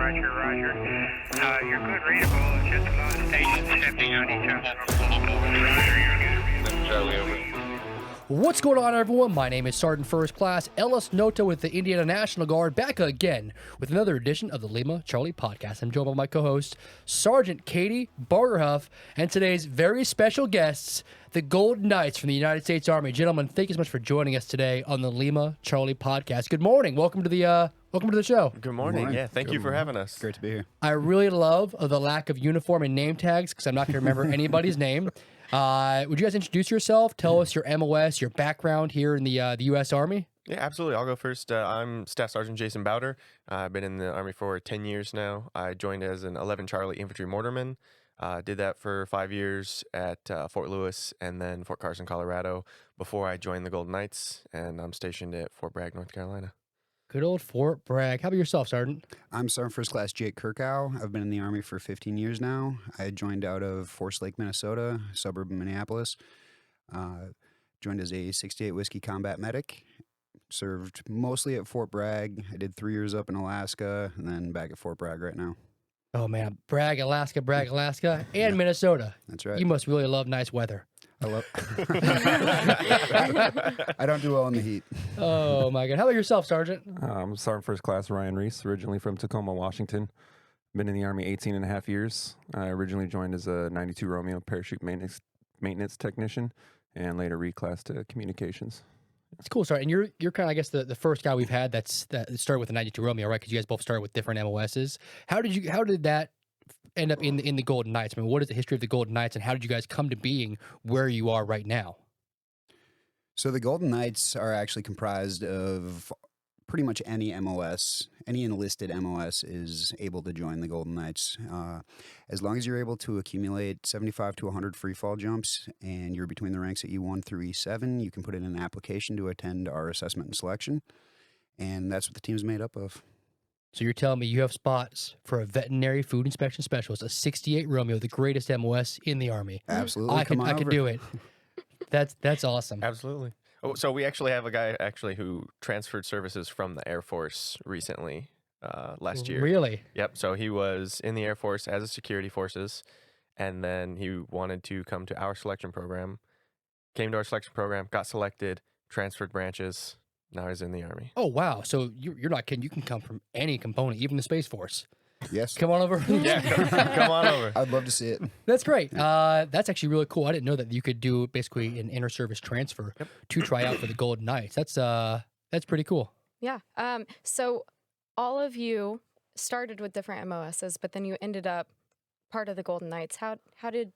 Roger, Roger. You're good, readable. It's just a lot of stations shifting on each other. Roger, you're good. Charlie, over. What's going on, everyone? My name is Sergeant First Class Ellis Noto with the Indiana National Guard, back again with another edition of the Lima Charlie Podcast. I'm joined by my co-host, Sergeant Katie Bauder, and today's very special guests, the Golden Knights from the United States Army. Gentlemen, thank you so much for joining us today on the Lima Charlie Podcast. Good morning. Welcome to the show. Good morning. Yeah, thank you for having us. Great to be here. I really love the lack of uniform and name tags because I'm not going to remember anybody's name. Would you guys introduce yourself? Tell us your MOS, your background here in the U.S. Army. Yeah, absolutely. I'll go first. I'm Staff Sgt. Jason Bauder. I've been in the Army for 10 years now. I joined as an 11 Charlie infantry mortarman. Did that for 5 years at Fort Lewis and then Fort Carson, Colorado, before I joined the Golden Knights, and I'm stationed at Fort Bragg, North Carolina. Good old Fort Bragg. How about yourself, Sergeant? I'm Sergeant First Class Jacob Kerkow. I've been in the Army for 15 years now. I joined out of Forest Lake, Minnesota, suburb of Minneapolis. Joined as a 68 Whiskey combat medic. Served mostly at Fort Bragg. I did 3 years up in Alaska and then back at Fort Bragg right now. Oh, man. Bragg, Alaska, and Minnesota. That's right. You must really love nice weather. I love. I don't do well in the heat. Oh, my God. How about yourself, Sergeant? I'm Sergeant First Class Ryan Reis, originally from Tacoma, Washington. Been in the Army 18 and a half years. I originally joined as a 92 Romeo parachute maintenance technician and later reclassed to communications. It's cool, Sergeant. And you're kind of, I guess, the first guy we've had that started with the 92 Romeo, right? Because you guys both started with different MOSs. How did that end up in the Golden Knights? I mean, what is the history of the Golden Knights, and how did you guys come to being where you are right now? So the Golden Knights are actually comprised of pretty much any MOS. Any enlisted MOS is able to join the Golden Knights. As long as you're able to accumulate 75 to 100 free fall jumps and you're between the ranks at E1 through E7, you can put in an application to attend our assessment and selection. And that's what the team's made up of. So you're telling me you have spots for a veterinary food inspection specialist, a 68 Romeo, the greatest MOS in the Army. Absolutely. I could do it. That's awesome. Absolutely. Oh, so we actually have a guy who transferred services from the Air Force recently, last year. Really? Yep. So he was in the Air Force as a security forces, and then he wanted to come to our selection program, came to our selection program, got selected, transferred branches. Now he's in the Army. Oh, wow. So you're not kidding. You can come from any component, even the Space Force. Yes. Come on over. Yeah, come on over. I'd love to see it. That's great. That's actually really cool. I didn't know that you could do basically an inter-service transfer to try out for the Golden Knights. That's pretty cool. Yeah. So all of you started with different MOSs, but then you ended up part of the Golden Knights. How did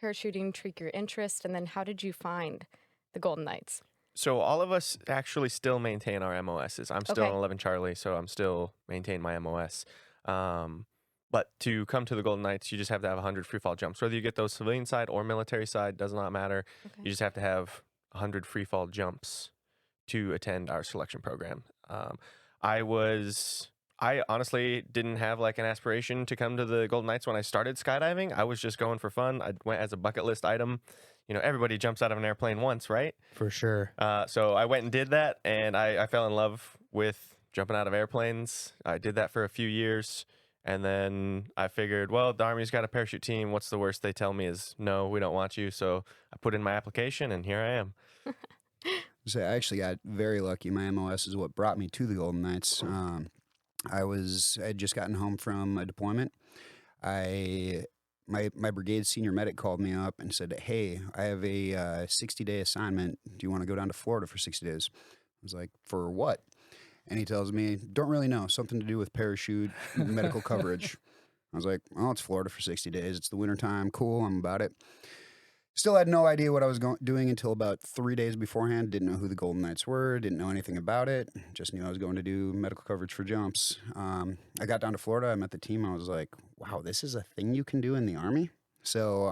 parachuting treat your interest, and then how did you find the Golden Knights? So all of us actually still maintain our MOSs. I'm still Okay. an 11 Charlie, so I'm still maintain my MOS. But to come to the Golden Knights, you just have to have 100 free fall jumps. Whether you get those civilian side or military side, does not matter. Okay. You just have to have 100 free fall jumps to attend our selection program. I honestly didn't have like an aspiration to come to the Golden Knights when I started skydiving. I was just going for fun. I went as a bucket list item. You know, everybody jumps out of an airplane once, right? For sure. So I went and did that, and I fell in love with jumping out of airplanes. I did that for a few years, and then I figured, well, the Army's got a parachute team. What's the worst they tell me is, no, we don't want you. So I put in my application, and here I am. So I actually got very lucky. My MOS is what brought me to the Golden Knights. I had just gotten home from a deployment. My brigade senior medic called me up and said, "Hey, I have a 60-day assignment. Do you want to go down to Florida for 60 days?" I was like, "For what?" And he tells me, "Don't really know. Something to do with parachute medical coverage." I was like, "Oh, it's Florida for 60 days. It's the wintertime. Cool. I'm about it." Still had no idea what I was doing until about 3 days beforehand. Didn't know who the Golden Knights were. Didn't know anything about it. Just knew I was going to do medical coverage for jumps. I got down to Florida. I met the team. I was like, wow, this is a thing you can do in the Army? So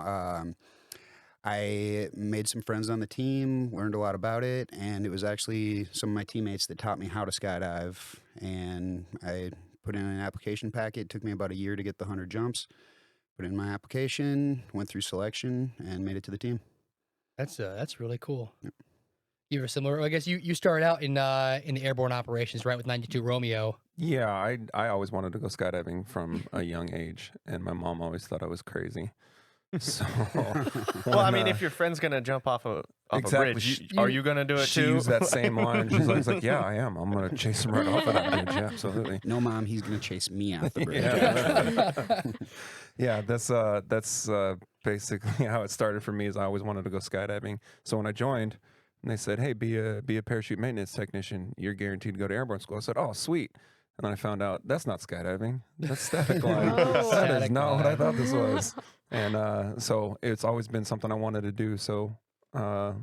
I made some friends on the team, learned a lot about it, and it was actually some of my teammates that taught me how to skydive. And I put in an application packet. It took me about a year to get the 100 jumps. Put in my application, went through selection, and made it to the team. That's really cool. Yep. You were similar. I guess you started out in the airborne operations, right, with 92 Romeo. Yeah, I always wanted to go skydiving from a young age, and my mom always thought I was crazy. So, Well, I mean, if your friend's gonna jump off a Exactly. bridge, are you gonna do it she too? used that same line. She's always like, "Yeah, I am. I'm gonna chase him right off of that bridge. Yeah, absolutely." No, Mom, he's going to chase me off the bridge. Yeah, that's basically how it started for me. Is I always wanted to go skydiving. So when I joined, and they said, "Hey, be a parachute maintenance technician. You're guaranteed to go to airborne school." I said, "Oh, sweet." And then I found out that's not skydiving. That's static line. Oh. That is Static not what I line. thought this was. And so it's always been something I wanted to do. So I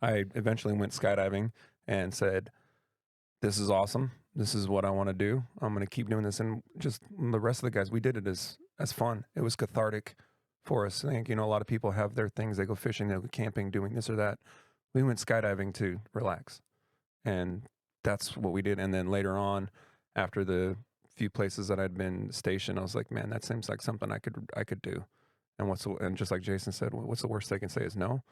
eventually went skydiving and said, "This is awesome. This is what I want to do. I'm going to keep doing this." And just the rest of the guys, we did it as fun. It was cathartic for us. I think, a lot of people have their things. They go fishing, they go camping, doing this or that. We went skydiving to relax. And that's what we did. And then later on, after the few places that I'd been stationed, I was like, man, that seems like something I could do. And just like Jason said, what's the worst they can say is no?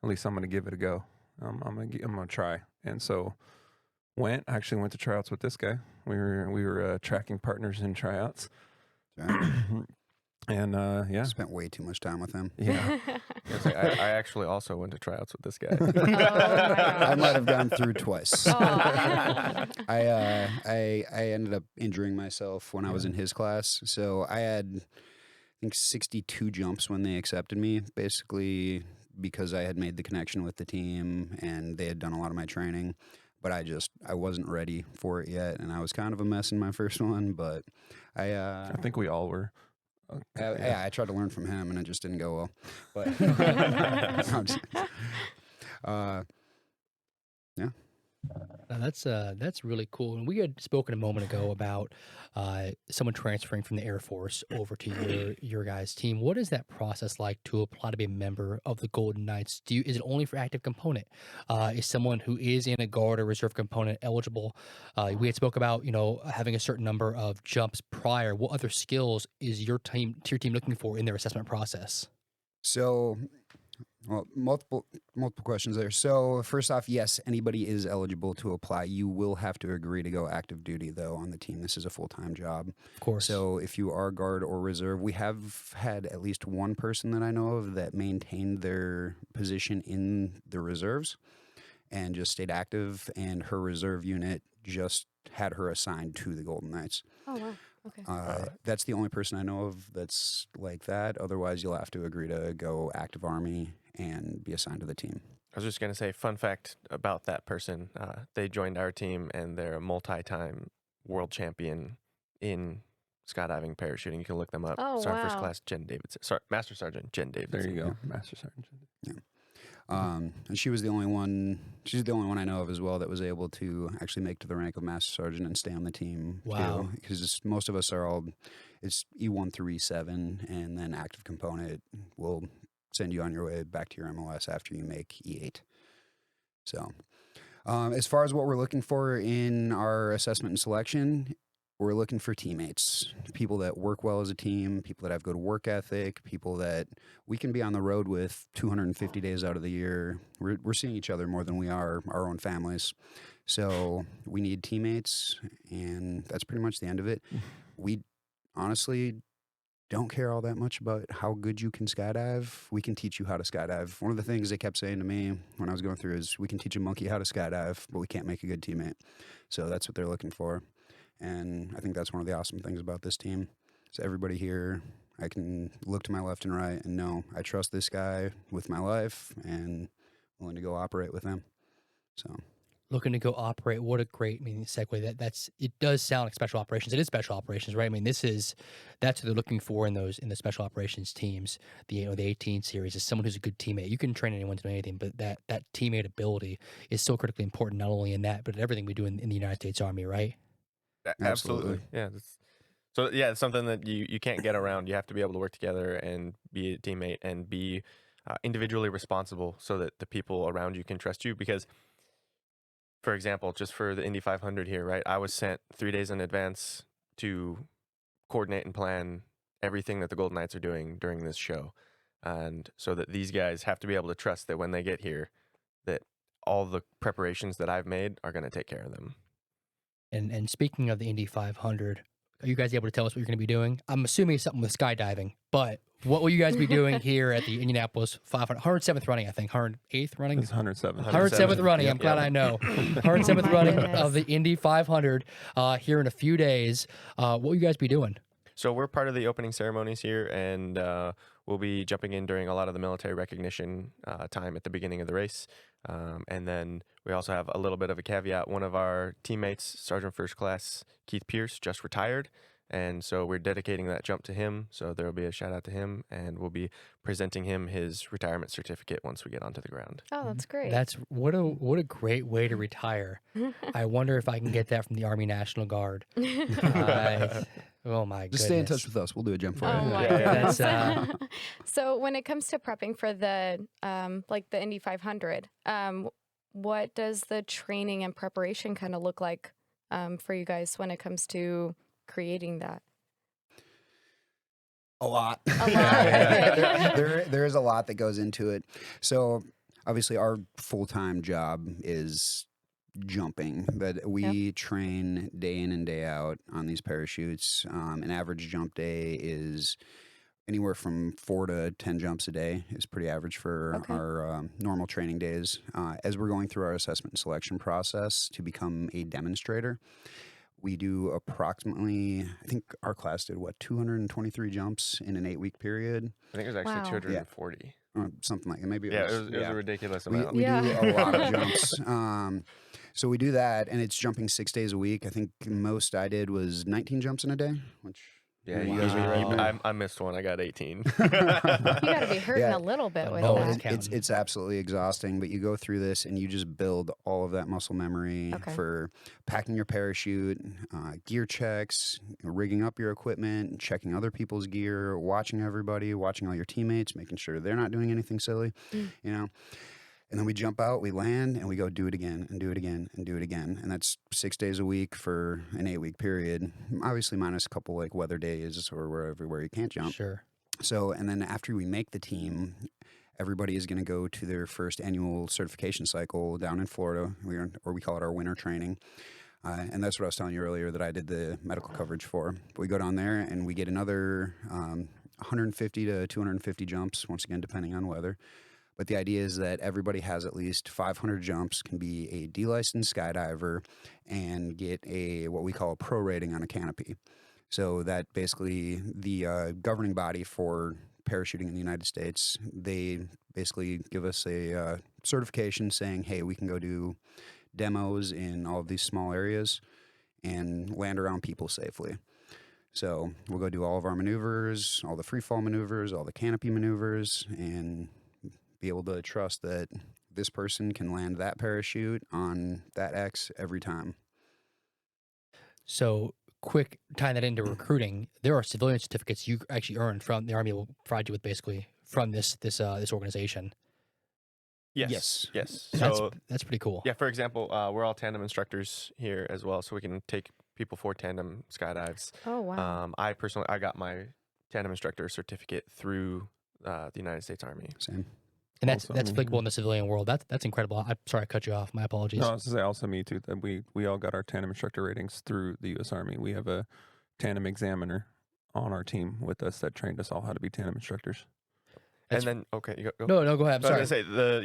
At least I'm going to give it a go. I'm going to try. And so actually went to tryouts with this guy. We were tracking partners in tryouts. And yeah. Spent way too much time with him. Yeah. I actually also went to tryouts with this guy. Oh my I gosh. might have gone through twice. Oh. I ended up injuring myself when I was in his class. So I had, I think, 62 jumps when they accepted me, basically because I had made the connection with the team and they had done a lot of my training. But I wasn't ready for it yet, and I was kind of a mess in my first one. But I think we all were. I tried to learn from him, and it just didn't go well. But yeah. That's really cool. And we had spoken a moment ago about someone transferring from the Air Force over to your guys' team. What is that process like to apply to be a member of the Golden Knights? Is it only for active component? Is someone who is in a guard or reserve component eligible? We had spoke about having a certain number of jumps prior. What other skills is your team looking for in their assessment process? So, well, multiple questions there. So, first off, yes, anybody is eligible to apply. You will have to agree to go active duty, though, on the team. This is a full-time job. Of course. So, if you are guard or reserve, we have had at least one person that I know of that maintained their position in the reserves and just stayed active, and her reserve unit just had her assigned to the Golden Knights. Oh, wow. Okay. That's the only person I know of that's like that. Otherwise, you'll have to agree to go active Army and be assigned to the team. I was just going to say, fun fact about that person. They joined our team, and they're a multi-time world champion in skydiving, parachuting. You can look them up. Oh, First wow. class Jen Davidson. Sorry, Master Sergeant Jen Davidson. There you go, Master Sergeant. And she was the only one. She's the only one I know of as well that was able to actually make to the rank of Master Sergeant and stay on the team. Wow. Because most of us are all, it's E1 through E7, and then active component will send you on your way back to your MOS after you make E8. So, as far as what we're looking for in our assessment and selection, we're looking for teammates, people that work well as a team, people that have good work ethic, people that we can be on the road with 250 days out of the year. We're seeing each other more than we are our own families. So we need teammates, and that's pretty much the end of it. We honestly don't care all that much about how good you can skydive. We can teach you how to skydive. One of the things they kept saying to me when I was going through is, we can teach a monkey how to skydive, but we can't make a good teammate. So that's what they're looking for. And I think that's one of the awesome things about this team. So everybody here, I can look to my left and right and know I trust this guy with my life and willing to go operate with him. So Looking to go operate. What a great segue. It does sound like special operations. It is special operations, right? I mean, that's what they're looking for in the special operations teams. The 18 series is someone who's a good teammate. You can train anyone to do anything, but that teammate ability is so critically important, not only in that, but in everything we do in the United States Army, right? Absolutely. Yeah. It's something that you can't get around. You have to be able to work together and be a teammate and be individually responsible so that the people around you can trust you. Because, for example, just for the Indy 500 here, right, I was sent 3 days in advance to coordinate and plan everything that the Golden Knights are doing during this show. And so that these guys have to be able to trust that when they get here, that all the preparations that I've made are going to take care of them. And speaking of the Indy 500, are you guys able to tell us what you're going to be doing? I'm assuming it's something with skydiving, but what will you guys be doing here at the Indianapolis 500, 107th running, I think, 108th running? It's 107. 107th running. I'm glad I know. 107th running of the Indy 500 here in a few days. What will you guys be doing? So we're part of the opening ceremonies here, and we'll be jumping in during a lot of the military recognition time at the beginning of the race. And then we also have a little bit of a caveat. One of our teammates, Sergeant First Class Keith Pierce, just retired. And so we're dedicating that jump to him. So there will be a shout out to him, and we'll be presenting him his retirement certificate once we get onto the ground. Oh, that's great. That's what a great way to retire. I wonder if I can get that from the Army National Guard. Oh my goodness. Just stay in touch with us. We'll do a jump for Oh you. my That's, goodness. So when it comes to prepping for the like the Indy 500, what does the training and preparation kind of look like for you guys when it comes to creating that? A lot. A lot. there is a lot that goes into it. So obviously our full-time job is jumping, but we train day in and day out on these parachutes. An average jump day is anywhere from 4 to 10 jumps a day is pretty average for our normal training days. As we're going through our assessment and selection process to become a demonstrator, we do approximately, I think our class did, 223 jumps in an 8-week period? I think it was actually Wow. 240. Something like it. Maybe it Yeah, was, it was a ridiculous we amount. do Yeah. a lot of jumps. So we do that, and it's jumping 6 days a week. I think most I did was 19 jumps in a day, which Yeah, Wow. I missed one. I got 18. You got to be hurting Yeah. a little bit with Oh, that. it's absolutely exhausting, but you go through this and you just build all of that muscle memory Okay. for packing your parachute, gear checks, rigging up your equipment, checking other people's gear, watching everybody, watching all your teammates, making sure they're not doing anything silly, you know. And then we jump out, we land, and we go do it again and do it again and do it again. And that's 6 days a week for an 8-week period. Obviously minus a couple like weather days or where you can't jump. Sure. So, and then after we make the team, everybody is going to go to their first annual certification cycle down in Florida, or we call it our winter training. And that's what I was telling you earlier that I did the medical coverage for. We go down there and we get another 150 to 250 jumps, once again, depending on weather. But the idea is that everybody has at least 500 jumps, can be a D-licensed skydiver, and get a what we call a pro rating on a canopy. So that basically the governing body for parachuting in the United States, they basically give us a certification saying, hey, we can go do demos in all of these small areas and land around people safely. So we'll go do all of our maneuvers, all the free fall maneuvers, all the canopy maneuvers, and be able to trust that this person can land that parachute on that X every time. So, quick tying that into recruiting, there are civilian certificates you actually earned from the Army will provide you with basically from this organization. Yes. That's So, that's pretty cool. yeah, for example, we're all tandem instructors here as well, so we can take people for tandem skydives. Oh, wow. I got my tandem instructor certificate through the United States Army. Same. And that's Also, applicable in the civilian world. That's incredible. I'm sorry I cut you off. My apologies. No, I was to say also me too. That we all got our tandem instructor ratings through the U.S. Army. We have a tandem examiner on our team with us that trained us all how to be tandem instructors. That's- And then, okay, you go. No, go ahead. I'm So I sorry. was gonna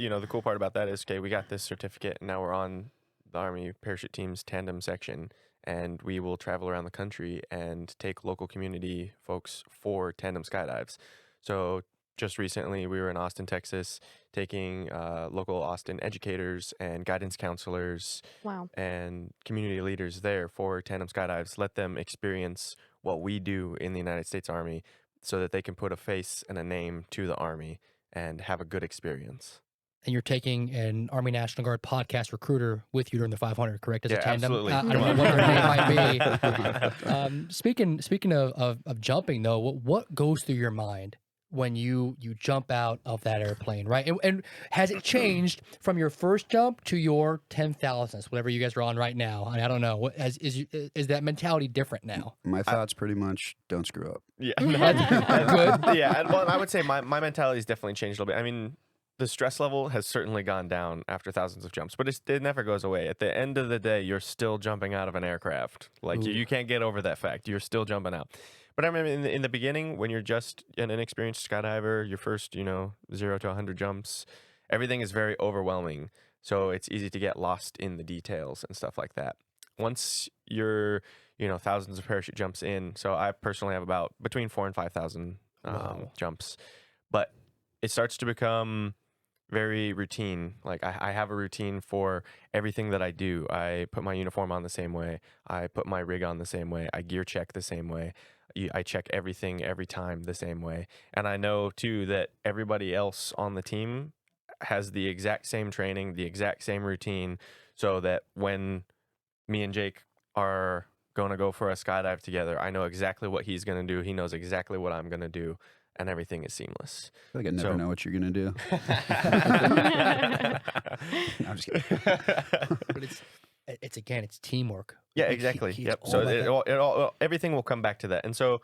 say the cool part about that is we got this certificate and now we're on the Army parachute team's tandem section, and we will travel around the country and take local community folks for tandem skydives. So just recently we were in Austin, Texas, taking local Austin educators and guidance counselors Wow. and community leaders there for tandem skydives, let them experience what we do in the United States Army so that they can put a face and a name to the Army and have a good experience. And you're taking an Army National Guard podcast recruiter with you during the 500, correct? As a Yeah, tandem? absolutely. I don't Come know on. what their name might be. Speaking of jumping, though, what goes through your mind when you jump out of that airplane, right? And has it changed from your first jump to your 10,000th, whatever you guys are on right now? I don't know. What is that mentality different now? My thoughts pretty much don't screw up. Yeah. Good. Yeah. Well, I would say my mentality has definitely changed a little bit. I mean, the stress level has certainly gone down after thousands of jumps, but it never goes away. At the end of the day, you're still jumping out of an aircraft. Like Ooh. you can't get over that fact. You're still jumping out. But I remember in the beginning, when you're just an inexperienced skydiver, your first 0 to 100 jumps, everything is very overwhelming. So it's easy to get lost in the details and stuff like that. Once you're thousands of parachute jumps in, so I personally have about between 4,000 and 5,000 Wow. jumps, but it starts to become very routine. Like I have a routine for everything that I do. I put my uniform on the same way. I put my rig on the same way. I gear check the same way. I check everything every time the same way. And I know too that everybody else on the team has the exact same training, the exact same routine, so that when me and Jake are going to go for a skydive together, I know exactly what he's going to do. He knows exactly what I'm going to do, and everything is seamless. I feel like I never know what you're gonna do. No, I'm just kidding. But it's teamwork. Yeah, Like, exactly. he's Yep. all So about that. everything will come back to that. And so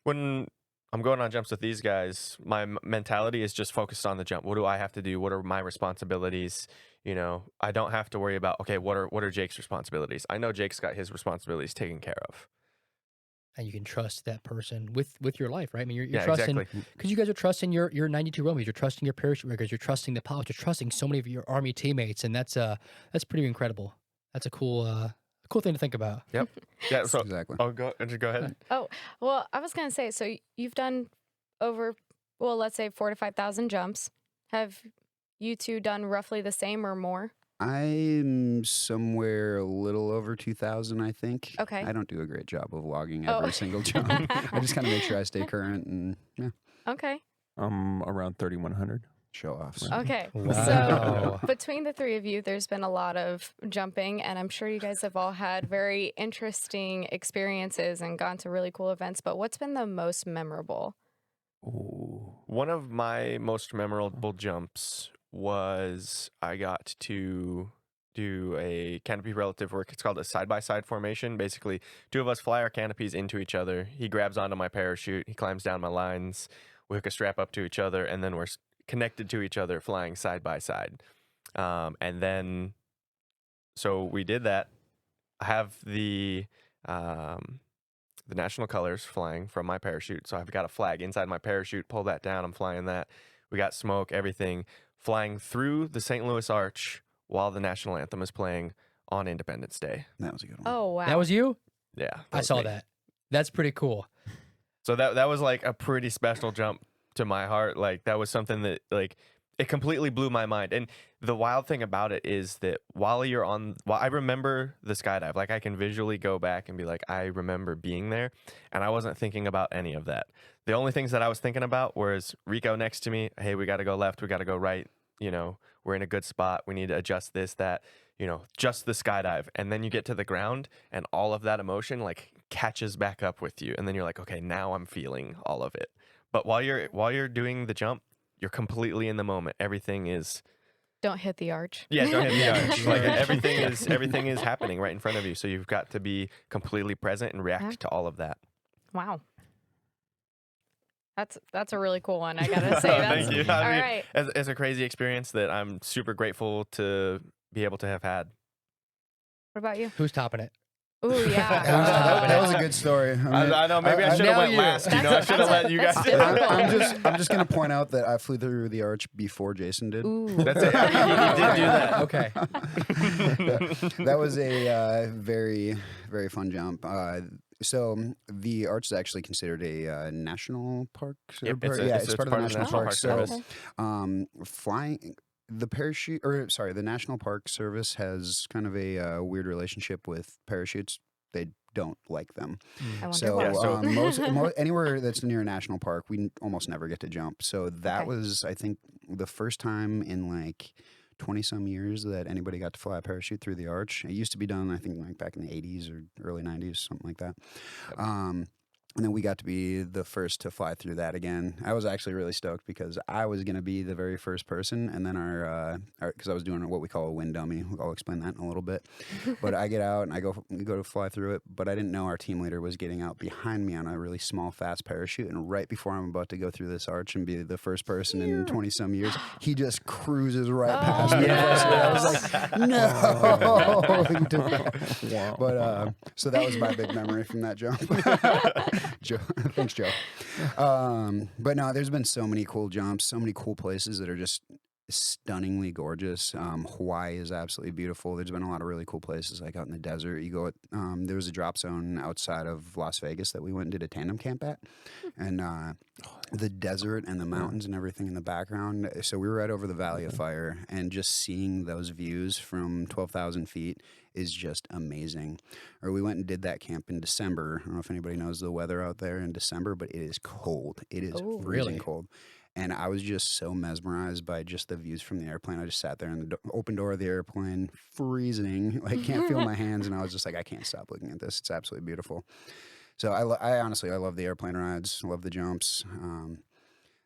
when I'm going on jumps with these guys, my mentality is just focused on the jump. What do I have to do? What are my responsibilities? I don't have to worry about, okay, what are Jake's responsibilities? I know Jake's got his responsibilities taken care of. And you can trust that person with your life, right? I mean, you're Yeah, trusting, exactly. because you guys are trusting your 92 Romies, you're trusting your parachute riggers, you're trusting the pilots, you're trusting so many of your Army teammates, and that's pretty incredible. That's a cool thing to think about. Yep. Yeah. So Exactly. go ahead. Oh, well, I was going to say, so you've done over, well, let's say 4,000 to 5,000 jumps. Have you two done roughly the same or more? I'm somewhere a little over 2,000, I think. Okay. I don't do a great job of logging Oh. every single jump. I just kind of make sure I stay current and Okay. Around 3,100. show offs. Okay. Wow. So between the three of you, there's been a lot of jumping, and I'm sure you guys have all had very interesting experiences and gone to really cool events. But what's been the most memorable? Ooh. One of my most memorable jumps was I got to do a canopy relative work. It's called a side-by-side formation. Basically, two of us fly our canopies into each other. He grabs onto my parachute. He climbs down my lines. We hook a strap up to each other, and then we're connected to each other flying side by side. And then, so we did that. I have the national colors flying from my parachute. So I've got a flag inside my parachute, pull that down, I'm flying that. We got smoke, everything, flying through the St. Louis Arch while the national anthem is playing on Independence Day. That was a good one. Oh, wow. That was you? Yeah. I was saw me. that. That's pretty cool. So that was like a pretty special jump to my heart. Like that was something that like it completely blew my mind. And the wild thing about it is that while I remember the skydive, like I can visually go back and be like, I remember being there, and I wasn't thinking about any of that. The only things that I was thinking about was Rico next to me. Hey, we got to go left. We got to go right. We're in a good spot. We need to adjust this, that, just the skydive. And then you get to the ground and all of that emotion like catches back up with you. And then you're like, okay, now I'm feeling all of it. But while you're doing the jump, you're completely in the moment. Everything is Don't hit the arch. don't hit the arch. Like everything is happening right in front of you. So you've got to be completely present and react Yeah. to all of that. Wow. That's a really cool one, I gotta say. That's, Thank you. All I mean, right. it's a crazy experience that I'm super grateful to be able to have had. What about you? Who's topping it? Ooh, yeah. That was a good story. I know. Maybe I should have now went you- last. I should have let you guys. That's do it. difficult. I'm just gonna point out that I flew through the arch before Jason did. Ooh. That's it. He did do that. Okay. That was a very, very fun jump. So the arch is actually considered a national park. Yep, It's part of the National Park. So Service. flying the the National Park Service has kind of a weird relationship with parachutes. They don't like them. I wonder So, why. Yeah, so- anywhere that's near a national park, we almost never get to jump. So that Okay. was, I think, the first time in like 20 some years that anybody got to fly a parachute through the arch. It used to be done, I think, like back in the 80s or early 90s, something like that. And then we got to be the first to fly through that again. I was actually really stoked because I was going to be the very first person. And then because I was doing what we call a wind dummy. I'll explain that in a little bit. But I get out and I go to fly through it. But I didn't know our team leader was getting out behind me on a really small, fast parachute. And right before I'm about to go through this arch and be the first person in 20 some years, he just cruises right past me. I was like, no. Wow. But so that was my big memory from that jump. Joe. Thanks, Joe. But no, there's been so many cool jumps, so many cool places that are just stunningly gorgeous. Hawaii is absolutely beautiful. There's been a lot of really cool places, like out in the desert. You go, there was a drop zone outside of Las Vegas that we went and did a tandem camp at, and the desert and the mountains and everything in the background. So we were right over the Valley of Fire, and just seeing those views from 12,000 feet is just amazing. Or we went and did that camp in December. I don't know if anybody knows the weather out there in December, but it is cold. It is freezing really? cold. And I was just so mesmerized by just the views from the airplane. I just sat there in the open door of the airplane, freezing, like can't feel my hands. And I was just like, I can't stop looking at this. It's absolutely beautiful. So I honestly love the airplane rides, love the jumps. I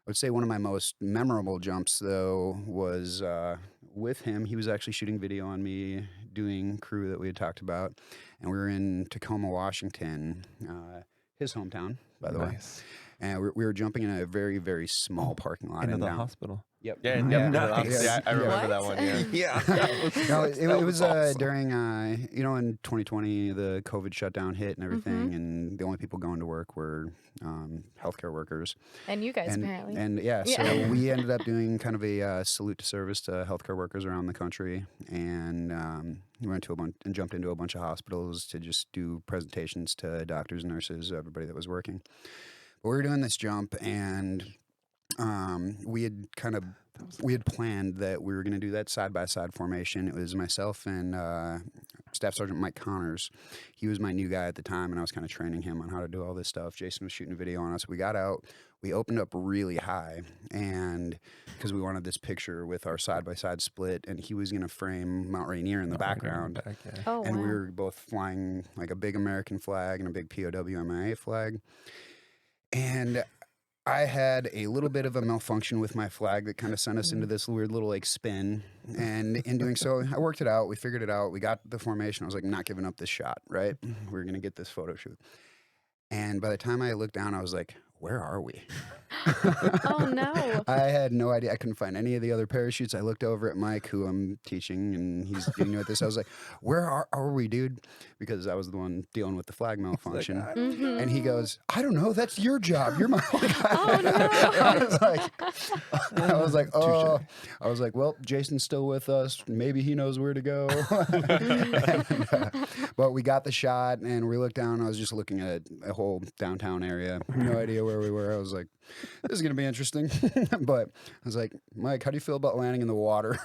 would say one of my most memorable jumps, though, was with him. He was actually shooting video on me doing crew that we had talked about. And we were in Tacoma, Washington, his hometown, by the way. And we were jumping in a very, very small parking lot. Into and the down. hospital. Yep. Yeah, I remember that one. Yeah. No, it was during, in 2020, the COVID shutdown hit and everything, and the only people going to work were healthcare workers. And you guys, apparently. And so we ended up doing kind of a salute to service to healthcare workers around the country, and we went to and jumped into a bunch of hospitals to just do presentations to doctors, nurses, everybody that was working. But we were doing this jump, and we had planned that we were going to do that side-by-side formation. It was myself and Staff Sgt. Mike Connors. He was my new guy at the time, and I was kind of training him on how to do all this stuff. Jason was shooting a video on us. We got out. We opened up really high, and because we wanted this picture with our side-by-side split, and he was going to frame Mount Rainier in the background. Oh, and wow. we were both flying like a big American flag and a big POW MIA flag. And I had a little bit of a malfunction with my flag that kind of sent us into this weird little like spin. And in doing so, I worked it out. We figured it out. We got the formation. I was like, I'm not giving up this shot, right? We're going to get this photo shoot. And by the time I looked down, I was like, where are we? Oh, no. I had no idea. I couldn't find any of the other parachutes. I looked over at Mike, who I'm teaching, and he's getting with this. I was like, where are we, dude? Because I was the one dealing with the flag malfunction. And he goes, I don't know. That's your job. You're my guy. Oh, no. I was like, oh. I was like, well, Jason's still with us. Maybe he knows where to go. But we got the shot, and we looked down. I was just looking at a whole downtown area. No idea where we were. I was like, this is going to be interesting. But I was like, Mike, how do you feel about landing in the water?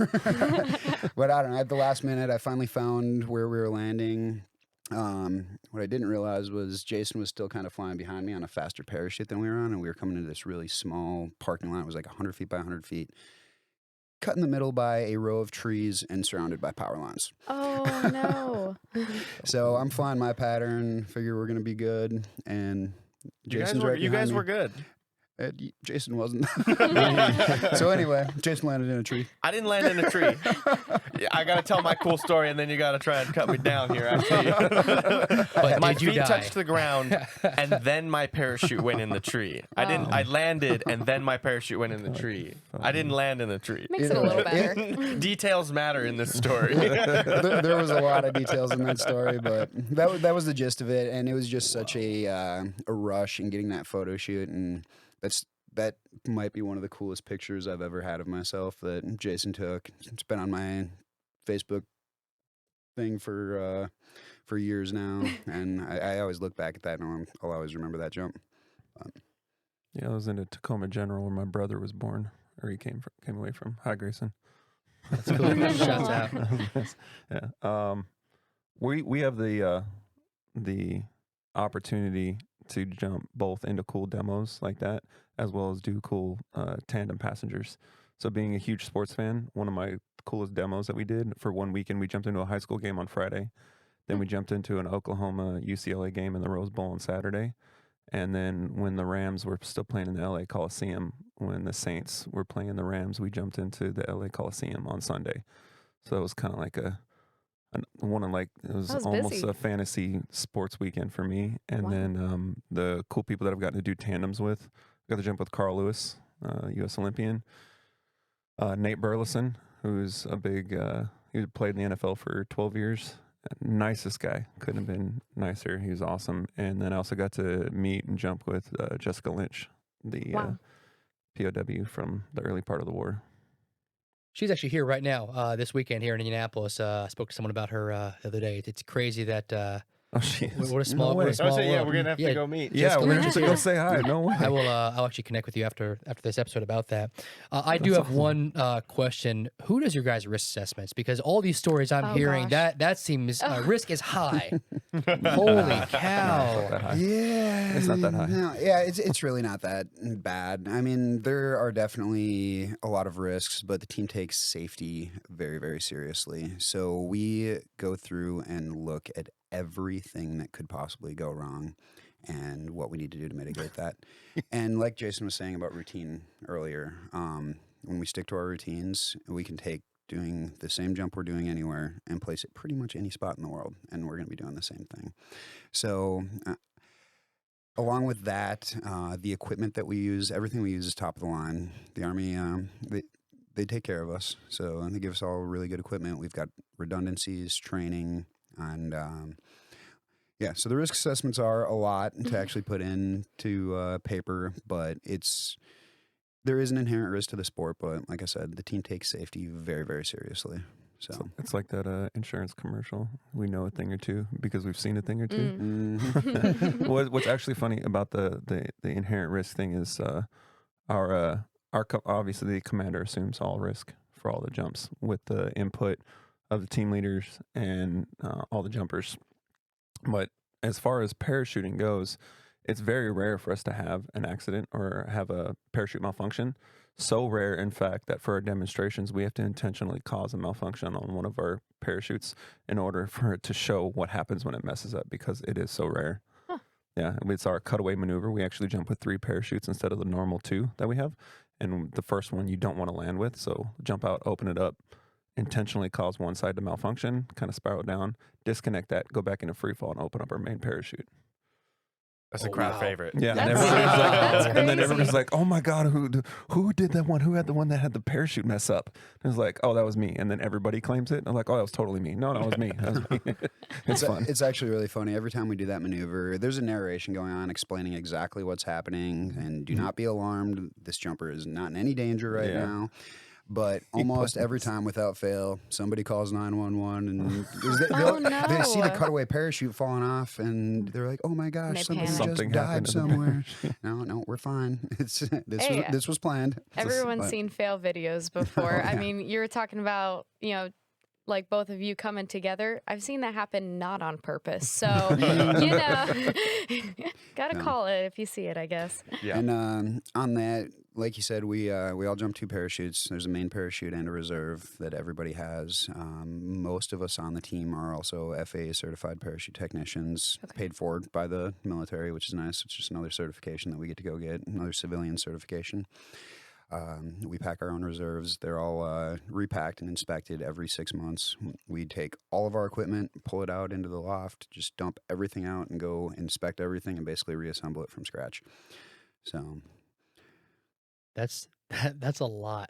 But I don't know. At the last minute, I finally found where we were landing. What I didn't realize was Jason was still kind of flying behind me on a faster parachute than we were on, and we were coming into this really small parking lot. It was like 100 feet by 100 feet, cut in the middle by a row of trees and surrounded by power lines. Oh, no. So I'm flying my pattern, figure we're going to be good, and Jason's right you behind guys me. were good. Jason wasn't. So anyway, Jason landed in a tree. I didn't land in a tree. I got to tell my cool story, and then you got to try and cut me down here. But My did you feet die? touched the ground, and then my parachute went in the tree. I didn't. I landed, and then my parachute went in the tree. I didn't land in the tree. Makes it a little better. Details matter in this story. There was a lot of details in that story, but that was the gist of it, and it was just such a rush in getting that photo shoot, and that might be one of the coolest pictures I've ever had of myself that Jason took. It's been on my Facebook thing for years now, and I always look back at that, and I'll always remember that jump. Yeah, I was in a Tacoma General where my brother was born, or he came away from. Hi, Grayson. That's cool. Shouts out. Yeah. We have the opportunity to jump both into cool demos like that, as well as do cool tandem passengers. So being a huge sports fan, one of my coolest demos that we did for one weekend, we jumped into a high school game on Friday. Then we jumped into an Oklahoma UCLA game in the Rose Bowl on Saturday. And then when the Rams were still playing in the LA Coliseum, when the Saints were playing the Rams, we jumped into the LA Coliseum on Sunday. So it was kind of like it was almost busy. a fantasy sports weekend for me. And Wow. then the cool people that I've gotten to do tandems with, I got to jump with Carl Lewis, U.S. Olympian, Nate Burleson, who's a big, he played in the NFL for 12 years. Nicest guy. Couldn't have been nicer. He was awesome. And then I also got to meet and jump with Jessica Lynch, the Wow. POW from the early part of the war. She's actually here right now this weekend here in Indianapolis. I spoke to someone about her the other day. It's crazy that Oh, she is. what a small, what a I small was saying, world. we're gonna have Yeah, to go meet. Yeah, Jessica we're Lynch just is to go here. say hi. No way. I'll actually connect with you after this episode about that. I do That's have one question. Who does your guys' risk assessments? Because all these stories I'm Oh, hearing, gosh. that seems risk is high. Holy Not cow! that high. Yeah, It's not that high. No, yeah, it's really not that bad. I mean, there are definitely a lot of risks, but the team takes safety very, very seriously. So we go through and look at everything that could possibly go wrong and what we need to do to mitigate that. And like Jason was saying about routine earlier, when we stick to our routines, we can take doing the same jump we're doing anywhere and place it pretty much any spot in the world, and we're going to be doing the same thing. So along with that, the equipment that we use, everything we use is top of the line. The Army, they take care of us, so they give us all really good equipment. We've got redundancies, training, and yeah. So the risk assessments are a lot to actually put into paper, but there is an inherent risk to the sport. But like I said, the team takes safety very, very seriously. So It's like that insurance commercial. We know a thing or two because we've seen a thing or two. mhm. What's actually funny about the inherent risk thing is obviously the commander assumes all risk for all the jumps with the input of the team leaders and all the jumpers. But as far as parachuting goes, it's very rare for us to have an accident or have a parachute malfunction. So rare, in fact, that for our demonstrations, we have to intentionally cause a malfunction on one of our parachutes in order for it to show what happens when it messes up, because it is so rare. Huh. Yeah, it's our cutaway maneuver. We actually jump with 3 parachutes instead of the normal 2 that we have. And the first one you don't want to land with, so jump out, open it up, intentionally cause one side to malfunction, kind of spiral down, disconnect that, go back into free fall, and open up our main parachute. That's a Oh, crowd wow. favorite. Yeah, and, That's- everybody's like, that's and then crazy. everybody's like, "Oh my god, who did that one? Who had the one that had the parachute mess up?" And it's like, "Oh, that was me." And then everybody claims it. I'm like, "Oh, that was totally me." No, it was me. That was me. It's fun. It's actually really funny. Every time we do that maneuver, there's a narration going on explaining exactly what's happening, and do not be alarmed. This jumper is not in any danger right Yeah. now. But almost every time, without fail, somebody calls 911, and Oh, they see the no. cutaway parachute falling off, and they're like, "Oh my gosh, they somebody panic. just Something died happened to the somewhere." No, we're fine. Hey, This was planned. Everyone's But- seen fail videos before. I yeah. mean, you were talking about, like both of you coming together. I've seen that happen not on purpose. So, gotta No. call it if you see it, I guess. Yeah. And on that, like you said, we all jump 2 parachutes. There's a main parachute and a reserve that everybody has. Most of us on the team are also FAA certified parachute technicians, paid for by the military, which is nice. It's just another certification that we get to go get, another civilian certification. We pack our own reserves. They're all repacked and inspected every 6 months. We take all of our equipment, pull it out into the loft, just dump everything out and go inspect everything and basically reassemble it from scratch. So That's a lot.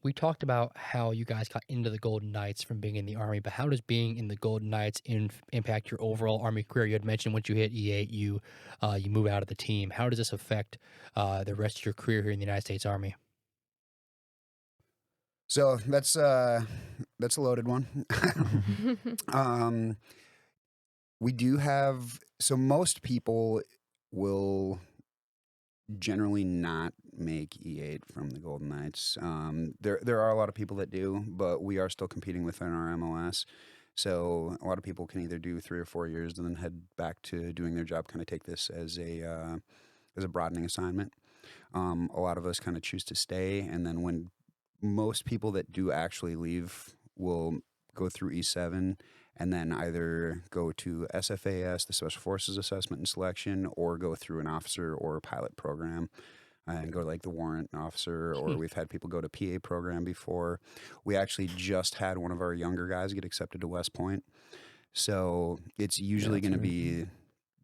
We talked about how you guys got into the Golden Knights from being in the Army, but how does being in the Golden Knights impact your overall Army career? You had mentioned once you hit E8, you move out of the team. How does this affect the rest of your career here in the United States Army? So that's a loaded one. We do have, so most people will generally not make E8 from the Golden Knights. There are a lot of people that do, but we are still competing within our MOS. So a lot of people can either do 3 or 4 years and then head back to doing their job, kind of take this as a broadening assignment. A lot of us kind of choose to stay, and then when most people that do actually leave will go through E7 and then either go to SFAS, the Special Forces Assessment and Selection, or go through an officer or pilot program and go to like the warrant officer, or we've had people go to PA program before. We actually just had one of our younger guys get accepted to West Point. So it's usually going to be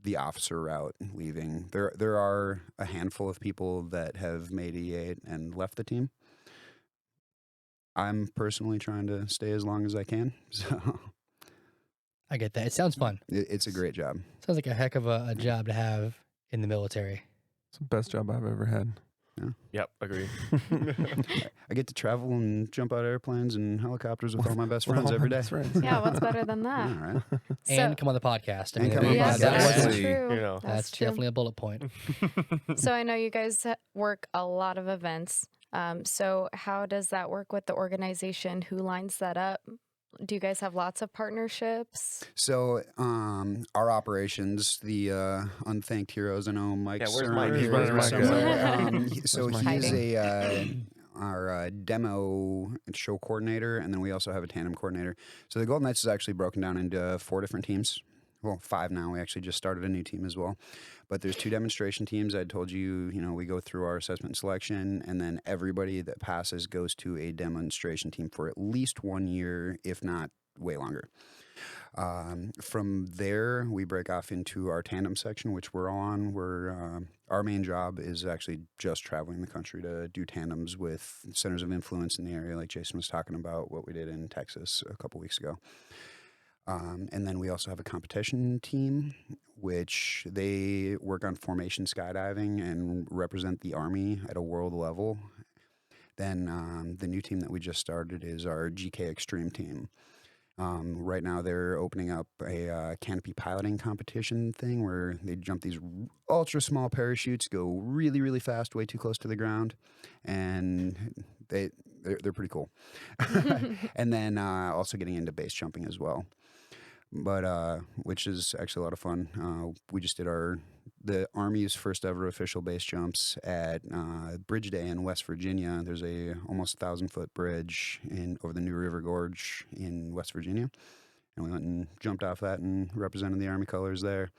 the officer route leaving. There are a handful of people that have made E8 and left the team. I'm personally trying to stay as long as I can. So I get that. It sounds fun. it's a great job. Sounds like a heck of a job to have in the military. It's the best job I've ever had. Yep, agreed. I get to travel and jump out of airplanes and helicopters with all my best With friends all my every day. best friends. Yeah, what's better than that? All right. And come on the podcast. And come on the Yes, podcast. that's Exactly. true. You know. That's true. definitely a bullet point. So I know you guys work a lot of events. So how does that work with the organization? Who lines that up? Do you guys have lots of partnerships? So our operations, the unthanked heroes. I know Mike's where's around Mike? here Where's Mike? somewhere. So Where's he Mike? is our demo and show coordinator, and then we also have a tandem coordinator. So the Golden Knights is actually broken down into 4 different teams. Well, 5 now. We actually just started a new team as well. But there's 2 demonstration teams. I told you, we go through our assessment and selection, and then everybody that passes goes to a demonstration team for at least 1 year, if not way longer. From there, we break off into our tandem section, which we're all on. Our main job is actually just traveling the country to do tandems with centers of influence in the area, like Jason was talking about, what we did in Texas a couple weeks ago. And then we also have a competition team, which they work on formation skydiving and represent the Army at a world level. Then the new team that we just started is our GK Extreme team. Right now they're opening up a canopy piloting competition thing where they jump these ultra small parachutes, go really, really fast, way too close to the ground, and they're pretty cool. And then also getting into base jumping as well. But which is actually a lot of fun. We just did the Army's first ever official base jumps at Bridge Day in West Virginia. There's a almost 1,000-foot bridge over the New River Gorge in West Virginia, and we went and jumped off that and represented the Army colors there.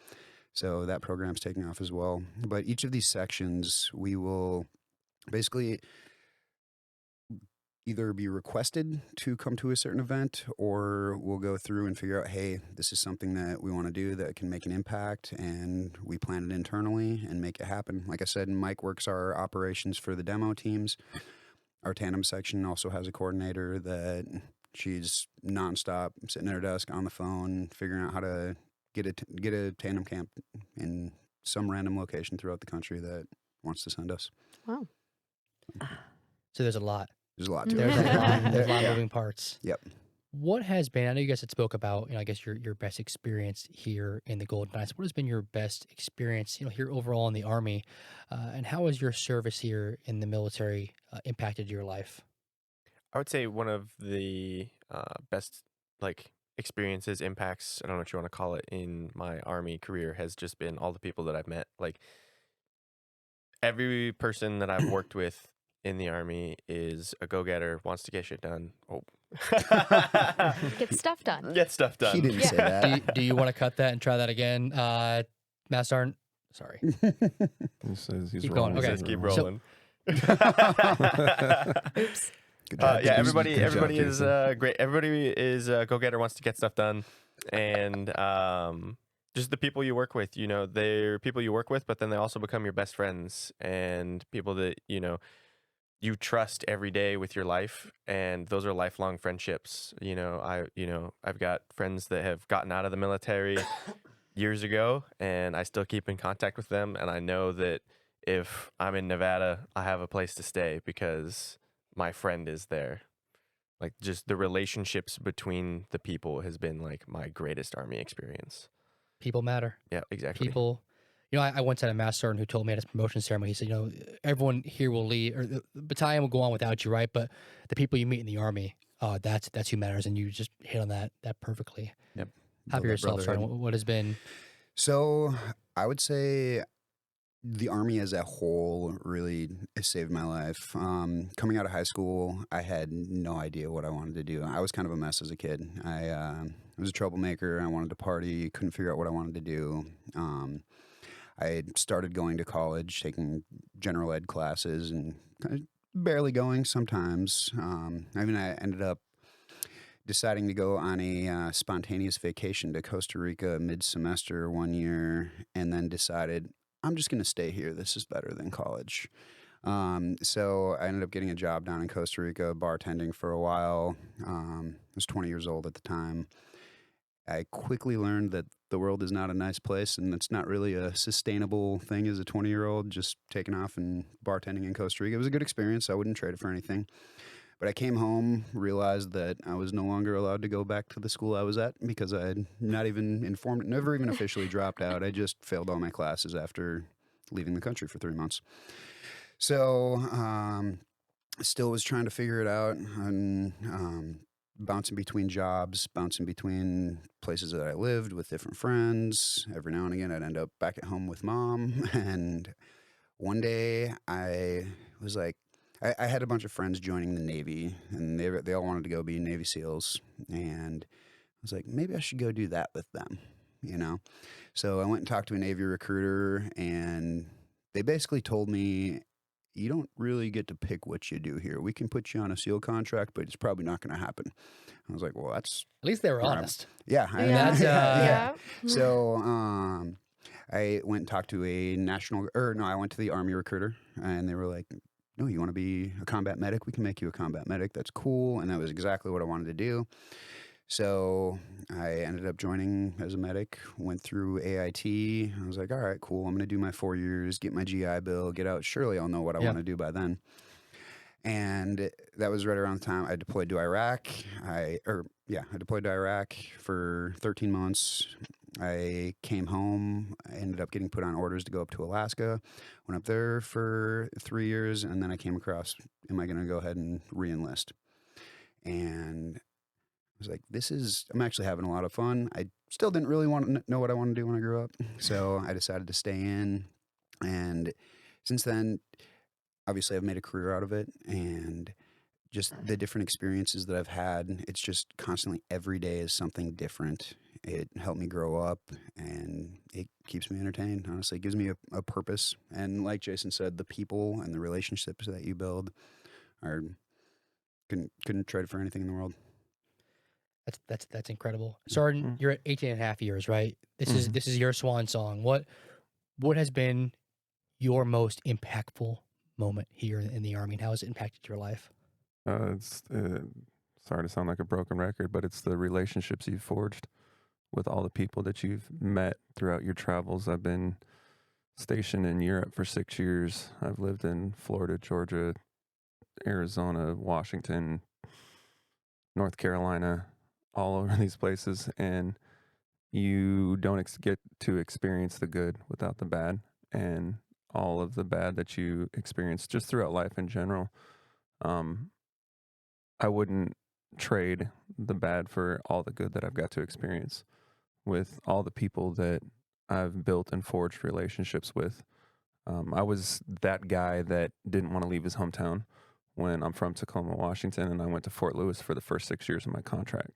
So that program's taking off as well. But each of these sections, we will basically either be requested to come to a certain event, or we'll go through and figure out, hey, this is something that we want to do that can make an impact, and we plan it internally and make it happen. Like I said, Mike works our operations for the demo teams. Our tandem section also has a coordinator that she's nonstop sitting at her desk on the phone, figuring out how to get a tandem camp in some random location throughout the country that wants to send us. Wow. So there's a lot. There's a lot to There's it. a lot of moving parts. Yep. What has been, I know you guys had spoke about, I guess your best experience here in the Golden Knights. What has been your best experience, here overall in the Army? And how has your service here in the military impacted your life? I would say one of the best experiences, impacts, I don't know what you want to call it, in my Army career has just been all the people that I've met. Like, every person that I've worked with in the Army is a go-getter, wants to get shit done. Oh. Get stuff done. Get stuff done. He didn't say that. Do you want to cut that and try that again? Mass Sergeant? Sorry. He says he's Keep rolling. going. Okay. Just keep So- rolling. Oops. Good job, Yeah, Jason. everybody Good job, is Jason. great. Everybody is a go-getter, wants to get stuff done, and just the people you work with. They're people you work with, but then they also become your best friends and people that you trust every day with your life, and those are lifelong friendships. I've got friends that have gotten out of the military years ago, and I still keep in contact with them, and I know that if I'm in Nevada, I have a place to stay because my friend is there. Like, just the relationships between the people has been like my greatest Army experience. People matter. Yeah, exactly. People, I once had a mass sergeant who told me at his promotion ceremony, he said, everyone here will leave, or the battalion will go on without you, right? But the people you meet in the Army, that's who matters, and you just hit on that perfectly. Yep. How about Build that yourself, brotherhood. Sergeant? What has been? So I would say the Army as a whole really saved my life. Coming out of high school, I had no idea what I wanted to do. I was kind of a mess as a kid. I was a troublemaker. I wanted to party, couldn't figure out what I wanted to do. I had started going to college, taking general ed classes, and kind of barely going sometimes. I ended up deciding to go on a spontaneous vacation to Costa Rica mid-semester one year, and then decided I'm just going to stay here. This is better than college. So I ended up getting a job down in Costa Rica, bartending for a while. I was 20 years old at the time. I quickly learned that the world is not a nice place, and it's not really a sustainable thing as a 20-year-old, just taking off and bartending in Costa Rica. It was a good experience. I wouldn't trade it for anything. But I came home, realized that I was no longer allowed to go back to the school I was at because I had not even informed, never even officially dropped out. I just failed all my classes after leaving the country for 3 months. So still was trying to figure it out and bouncing between jobs, bouncing between places that I lived with different friends. Every now and again, I'd end up back at home with mom. And one day I was like, I had a bunch of friends joining the Navy, and they all wanted to go be Navy SEALs. And I was like, maybe I should go do that with them, you know? So I went and talked to a Navy recruiter, and they basically told me, you don't really get to pick what you do here. We can put you on a SEAL contract, but it's probably not going to happen. I was like, well, that's... At least they were honest. Yeah. That's, Yeah. So I went and talked to I went to the Army recruiter, and they were like, no, you want to be a combat medic? We can make you a combat medic. That's cool. And that was exactly what I wanted to do. So I ended up joining as a medic, went through AIT. I was like, all right, cool. I'm going to do my 4 years, get my GI Bill, get out. Surely I'll know what I want to do by then. And that was right around the time I deployed to Iraq. I deployed to Iraq for 13 months. I came home. I ended up getting put on orders to go up to Alaska. Went up there for 3 years, and then I came across, am I going to go ahead and re-enlist? And I was like, I'm actually having a lot of fun. I still didn't really want to know what I want to do when I grew up. So I decided to stay in. And since then, obviously I've made a career out of it. And just the different experiences that I've had, it's just constantly every day is something different. It helped me grow up, and it keeps me entertained. Honestly, it gives me a purpose. And like Jason said, the people and the relationships that you build couldn't trade for anything in the world. That's incredible. Sergeant, you're at 18 and a half years, right? This is your swan song. What has been your most impactful moment here in the Army, and how has it impacted your life? It's sorry to sound like a broken record, but it's the relationships you've forged with all the people that you've met throughout your travels. I've been stationed in Europe for 6 years. I've lived in Florida, Georgia, Arizona, Washington, North Carolina, all over these places. And you don't get to experience the good without the bad, and all of the bad that you experience just throughout life in general. I wouldn't trade the bad for all the good that I've got to experience with all the people that I've built and forged relationships with. I was that guy that didn't want to leave his hometown when I'm from Tacoma, Washington, and I went to Fort Lewis for the first 6 years of my contract,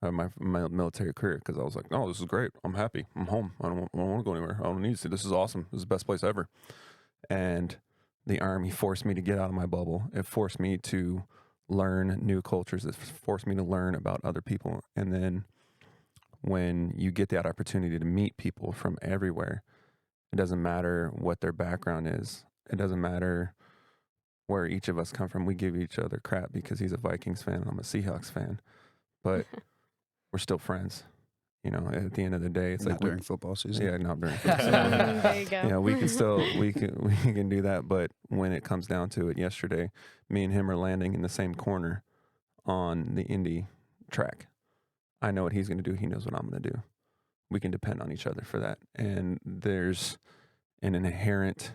my military career, because I was like, oh, this is great. I'm happy. I'm home. I don't want to go anywhere. I don't need to. This is awesome. This is the best place ever. And the Army forced me to get out of my bubble. It forced me to learn new cultures. It forced me to learn about other people. And then when you get that opportunity to meet people from everywhere, it doesn't matter what their background is. It doesn't matter where each of us come from. We give each other crap because he's a Vikings fan and I'm a Seahawks fan. But we're still friends. You know, at the end of the day, it's not like during football season. Yeah, not during football season. There you go. You know, we can do that. But when it comes down to it, yesterday, me and him are landing in the same corner on the Indy track. I know what he's going to do. He knows what I'm going to do. We can depend on each other for that. And there's an inherent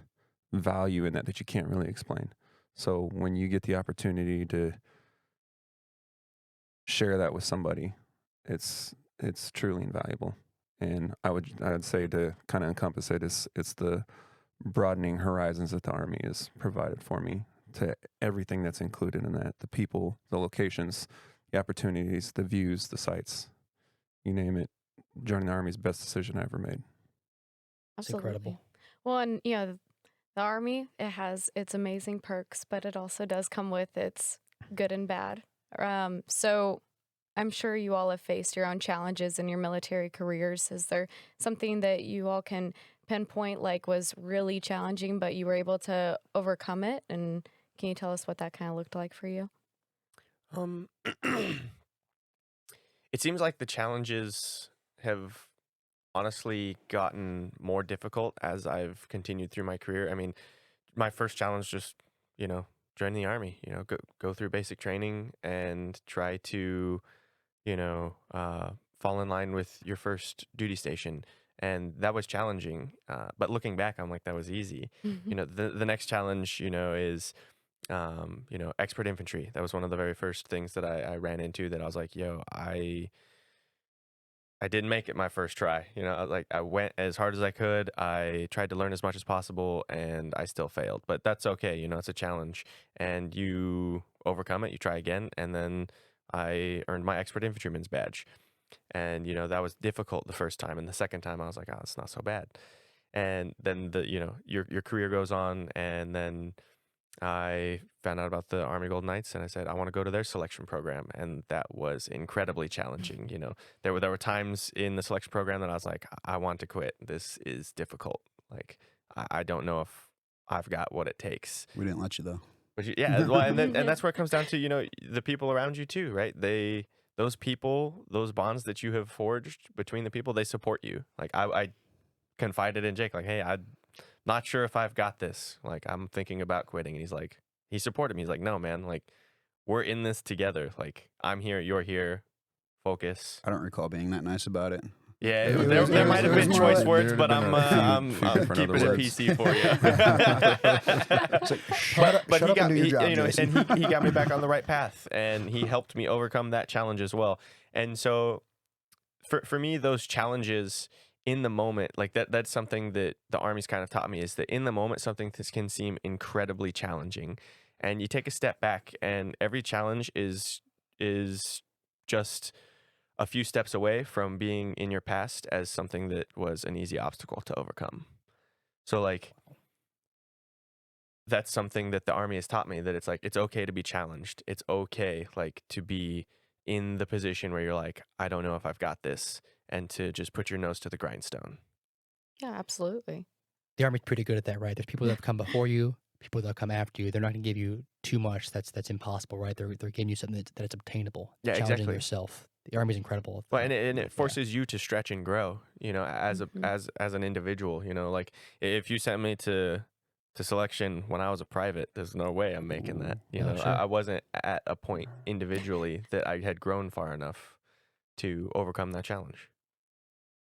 value in that you can't really explain. So when you get the opportunity to share that with somebody, it's truly invaluable. And I would say, to kind of encompass it, it's the broadening horizons that the Army has provided for me, to everything that's included in that: the people, the locations, the opportunities, the views, the sights, you name it. Joining the Army is the best decision I ever made. It's incredible. Well, and the Army, it has its amazing perks, but it also does come with its good and bad. So I'm sure you all have faced your own challenges in your military careers. Is there something that you all can pinpoint, like was really challenging, but you were able to overcome it? And can you tell us what that kind of looked like for you? It seems like the challenges have honestly gotten more difficult as I've continued through my career. I mean, my first challenge just, join the Army, go through basic training and try to, fall in line with your first duty station. And that was challenging. But looking back, I'm like, that was easy. The next challenge, is, expert infantry. That was one of the very first things that I ran into that I was like, I didn't make it my first try. I went as hard as I could. I tried to learn as much as possible, and I still failed. But that's okay. It's a challenge, and you overcome it. You try again, and then I earned my expert infantryman's badge. And that was difficult the first time, and the second time I was like, oh, it's not so bad. And then your career goes on, and then I found out about the Army Golden Knights, and I said I want to go to their selection program, and that was incredibly challenging. There were times in the selection program that I was like, I want to quit. This is difficult. Like I don't know if I've got what it takes. We didn't let you though. But well, and that's where it comes down to the people around you too, right? Those people, those bonds that you have forged between the people, they support you. Like I confided in Jake, like, hey, I'm not sure if I've got this. Like, I'm thinking about quitting. And he supported me. He's like, no, man, like, we're in this together. Like, I'm here, you're here. Focus. I don't recall being that nice about it. Yeah, there might have been choice words, but I'm keeping it words. PC for you. It's like, shut up and do your job, Jason. And he got me back on the right path, and he helped me overcome that challenge as well. And so, for me, those challenges in the moment, like that's something that the Army's kind of taught me, is that in the moment, something can seem incredibly challenging, and you take a step back, and every challenge is just a few steps away from being in your past as something that was an easy obstacle to overcome. So like, that's something that the Army has taught me, that it's like, it's okay to be challenged. It's okay, like, to be in the position where you're like, I don't know if I've got this, and to just put your nose to the grindstone. Yeah, absolutely. The Army's pretty good at that, right? There's people that have come before you, people that have come after you. They're not going to give you too much that's impossible, right? They're giving you something that it's obtainable. Yeah, challenging exactly. yourself. The Army's incredible. Well, and it forces you to stretch and grow, as an individual. Like, if you sent me to selection when I was a private, there's no way I'm making that. Sure. I wasn't at a point individually that I had grown far enough to overcome that challenge.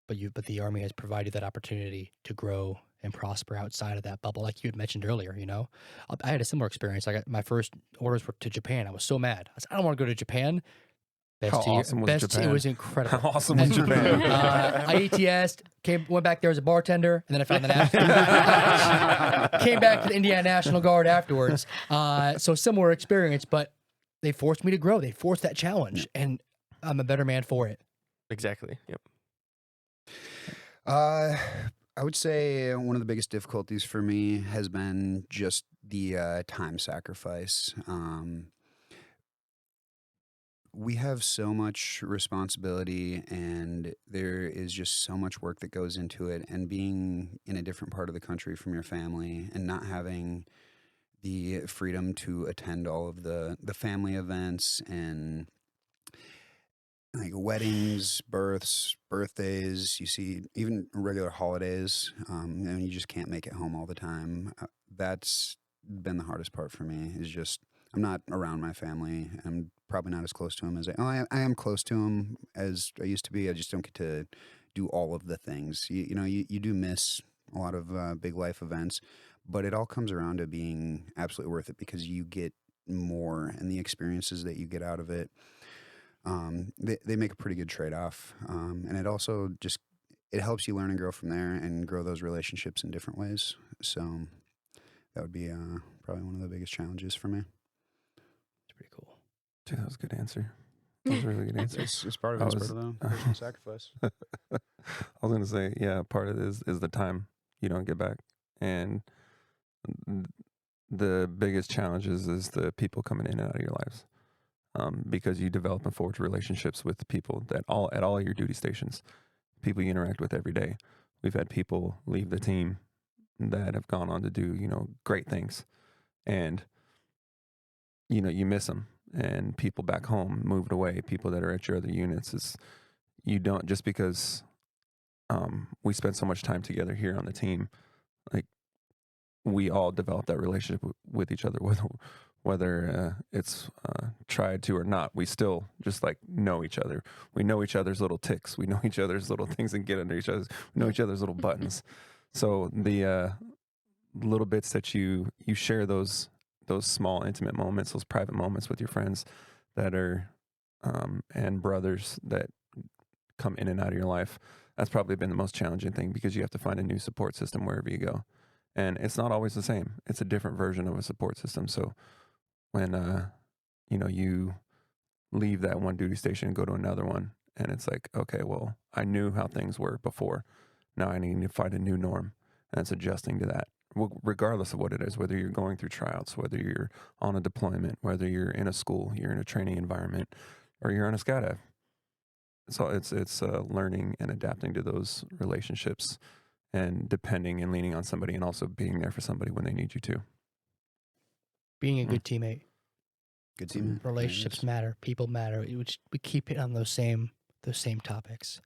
But the Army has provided that opportunity to grow and prosper outside of that bubble, like you had mentioned earlier. I had a similar experience. I got my first orders were to Japan. I was so mad. I said, I don't want to go to Japan. How awesome was Japan? It was incredible. How awesome was Japan? I ETS'd, went back there as a bartender, and then I found the National. Came back to the Indiana National Guard afterwards. So similar experience, but they forced me to grow. They forced that challenge, and I'm a better man for it. Exactly. Yep. I would say one of the biggest difficulties for me has been just the time sacrifice. We have so much responsibility, and there is just so much work that goes into it. And being in a different part of the country from your family and not having the freedom to attend all of the family events and like weddings, births, birthdays, you see even regular holidays, and you just can't make it home all the time. That's been the hardest part for me, is just I'm not around my family. I'm probably not as close to them as I am close to them as I used to be. I just don't get to do all of the things. You do miss a lot of big life events, but it all comes around to being absolutely worth it because you get more, and the experiences that you get out of it, they make a pretty good trade-off. And it also just it helps you learn and grow from there and grow those relationships in different ways. So that would be probably one of the biggest challenges for me. It's pretty cool. Dude, that was a good answer. That was a really good answer. It's part of it. It's part of the personal sacrifice. I was going to say, yeah, part of it is the time you don't get back. And the biggest challenge is the people coming in and out of your lives. Because you develop and forge relationships with the people at all your duty stations, people you interact with every day. We've had people leave the team that have gone on to do, great things. And, you miss them. And people back home moved away, people that are at your other units, you don't, just because we spend so much time together here on the team, like we all develop that relationship with each other, whether it's tried to or not. We still just like know each other. We know each other's little ticks. We know each other's little things and get under each other's. We know each other's little buttons. So the little bits that you share, those small intimate moments, those private moments with your friends that are and brothers that come in and out of your life, that's probably been the most challenging thing, because you have to find a new support system wherever you go. And it's not always the same. It's a different version of a support system. So when you leave that one duty station and go to another one, and it's like, okay, well, I knew how things were before. Now I need to find a new norm, and it's adjusting to that, regardless of what it is, whether you're going through tryouts, whether you're on a deployment, whether you're in a school, you're in a training environment, or you're on a scav. So it's learning and adapting to those relationships, and depending and leaning on somebody, and also being there for somebody when they need you to. Being a good teammate. Good teammate. Relationships matter. People matter. We keep it on those same topics.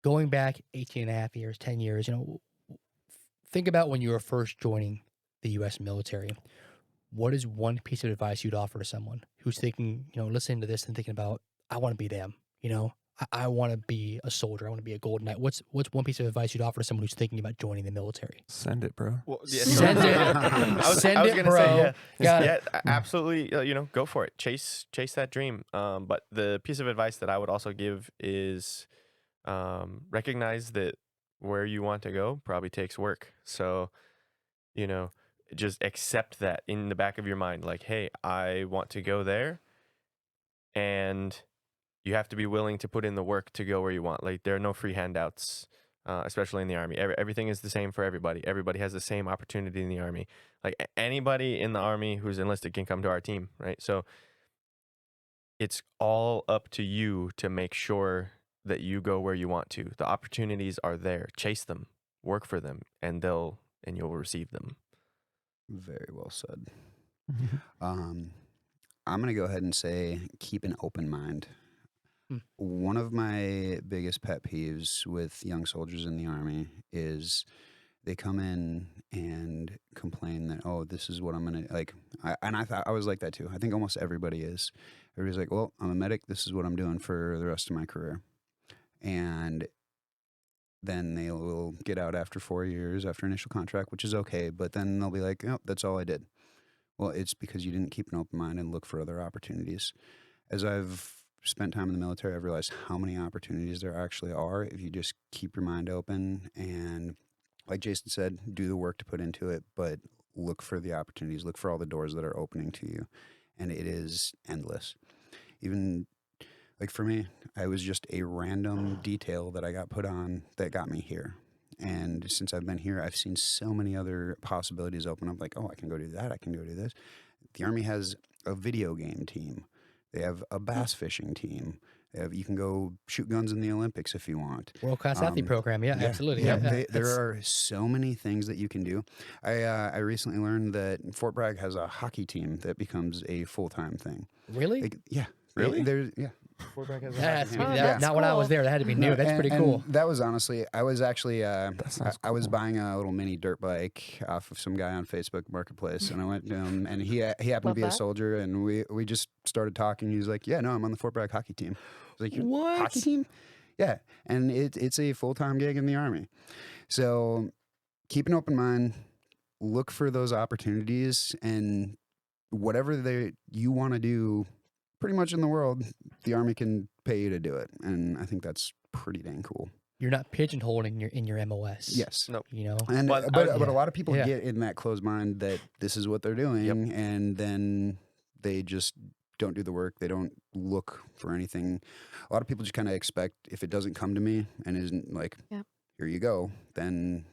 Going back 18 and a half years, 10 years, think about when you were first joining the U.S. military. What is one piece of advice you'd offer to someone who's thinking, listening to this and thinking about, I want to be them, I want to be a soldier. I want to be a Golden Knight. What's one piece of advice you'd offer to someone who's thinking about joining the military? Send it, bro. Well, yeah, Send it. Send it, bro. Say, yeah, absolutely. Go for it. Chase that dream. But the piece of advice that I would also give is recognize that where you want to go probably takes work. So, just accept that in the back of your mind. Like, hey, I want to go there, and you have to be willing to put in the work to go where you want. Like, there are no free handouts, especially in the Army. Everything is the same for everybody. Everybody has the same opportunity in the Army. Like, anybody in the Army who's enlisted can come to our team, right? So it's all up to you to make sure that you go where you want to. The opportunities are there. Chase them, work for them, and you'll receive them. Very well said. I'm going to go ahead and say keep an open mind. One of my biggest pet peeves with young soldiers in the Army is they come in and complain that, oh, this is what I'm going to, like, I thought I was like that too. I think almost everybody is. Everybody's like, well, I'm a medic. This is what I'm doing for the rest of my career. And then they will get out after 4 years, after initial contract, which is okay. But then they'll be like, oh, that's all I did. Well, it's because you didn't keep an open mind and look for other opportunities. As I've spent time in the military, I've realized how many opportunities there actually are if you just keep your mind open and, like Jason said, do the work to put into it, but look for the opportunities, look for all the doors that are opening to you. And it is endless. Even like for me, I was just a random detail that I got put on that got me here. And since I've been here, I've seen so many other possibilities open up, like, oh, I can go do that, I can go do this. The Army has a video game team. They have a bass fishing team. You can go shoot guns in the Olympics if you want. World-class athlete program, yeah, absolutely. Yeah, there are so many things that you can do. I recently learned that Fort Bragg has a hockey team that becomes a full-time thing. Really? Like, yeah. Really? Yeah. Fort Bragg has a That has hockey to be, team. that, not when I was there. That had to be new. That's pretty cool. And that was honestly, I was actually, I was cool. buying a little mini dirt bike off of some guy on Facebook Marketplace, and I went to him, and he happened to be a soldier, and we just started talking. He was like, "Yeah, no, I'm on the Fort Bragg hockey team." I was like, What? Hockey team? Yeah, and it's a full-time gig in the Army. So keep an open mind, look for those opportunities, and whatever you want to do pretty much in the world, the Army can pay you to do it. And I think that's pretty dang cool. You're not pigeonholed in your MOS. Yes. Nope. You know. And Well, but I- a lot of people Yeah. get in that closed mind that this is what they're doing, and then they just don't do the work. They don't look for anything. A lot of people just kind of expect if it doesn't come to me and isn't like, Yep. here you go, then